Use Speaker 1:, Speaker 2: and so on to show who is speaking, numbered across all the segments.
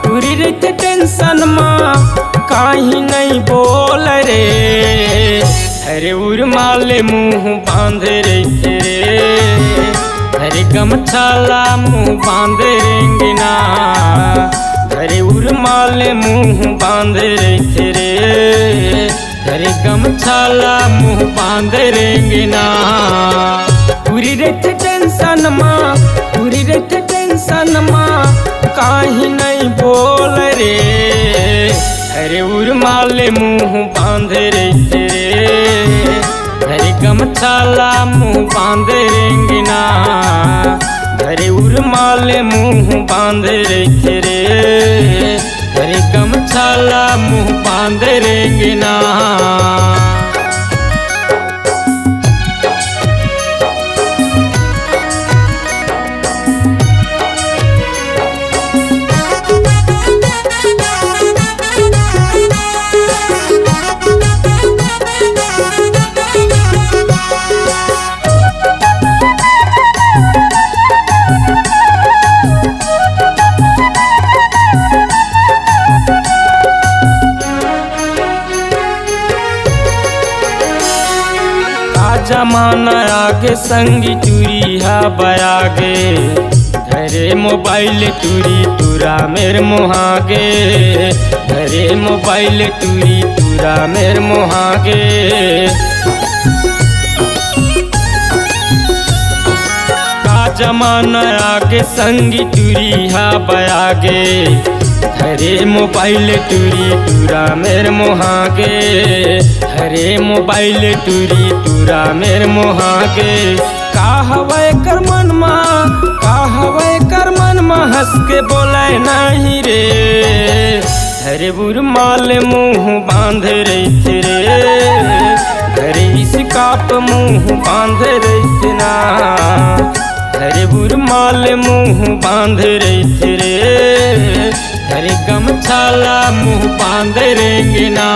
Speaker 1: पूरी रहते टेंशन माँ काहे नहीं बोल रे। अरे उर्माले मुँह बांध रहते रे, अरे गमछाला मुँह बांध रेंगे ना। अरे उर्माले मुँह बांध रहते रे, अरे गमछाला मुँह बांध रेंगे ना। पूरी रहते टेंशन माँ, पूरी रहते टेंशन माँ काहे नहीं बोल रे। अरे उर्माले मुँह बांध रहते रे, अरे गमछाला मुँह बांध रेंगे ना। अरे उर्माले मुँह बांध रहते रे, अरे गमछाला मुँह बांध रेंगे ना। जमाना आगे संगी टूरी हा बयागे, घरे मोबाइल टूरी टूरा मेरे मुहागे। घरे मोबाइल टूरी टूरा मेरे मुहागे। का जमाना आगे संगी टूरी हा बयागे, घरे मोबाइल टूरी टूरा मेरे मुहागे। घरे मोबाइल टूरी टूरा मेरे मुहागे। का हवे कर मन माँ, का हवे कर मन माँ हंस के बोले नहीं रे। घरे उर्माले मुँह बांध रहते रे, घरे इसकाप मुँह बांध रहते ना। घरे उर्माले मुँह बांध रहते रे, अरे गमछाला मुँह बांध रेंगे ना।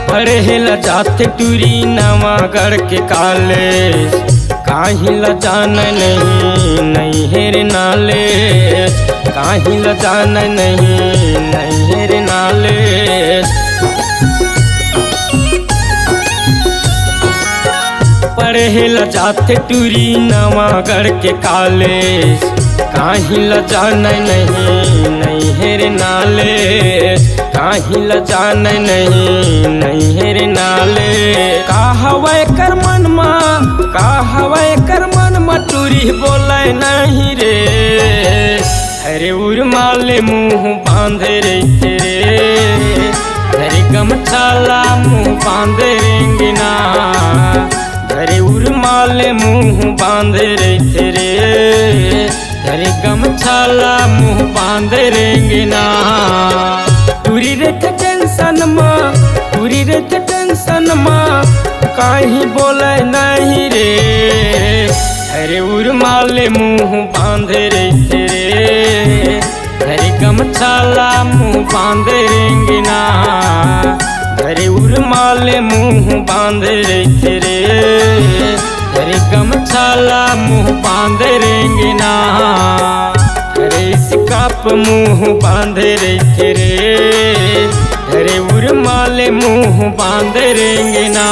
Speaker 1: पढ़ेला जाते टूरी नवागढ़ के कॉलेज, काहे ला जाना नहीं नहीं हेरे नॉलेज। काहे ला जाना नहीं नहीं हेरे नॉलेज। पढ़ेला जाते टूरी नवागढ़ के कॉलेज, काहे ला जाना नहीं नहीं हेरे नॉलेज। काहे ला जाना नहीं नहीं हेरे नॉलेज। का हवे कर मन माँ, का हवे कर मन माँ टूरी बोले नहीं रे। अरे उर्माले मुँह बांध रहते रे, अरे गमछाला मुँह बांध रेंगे ना। अरे उर्माले मुँह बांध रहते रे, अरे गमछाला मुँह बांध रेंगे ना। पूरी रहते टेंशन माँ, पूरी रहते टेंशन माँ काहे बोले नहीं रे। अरे उर्माले मुँह बांध रहते रे, अरे गमछाला मुँह बांध रेंगे ना। अरे उर्माले मुँह बांध रहते रे, अरे गमछाला मुँह बांध रेंगे ना। अरे इसकाप मुँह बांध रहते रे, अरे उर्माले मुँह बांध रेंगे ना।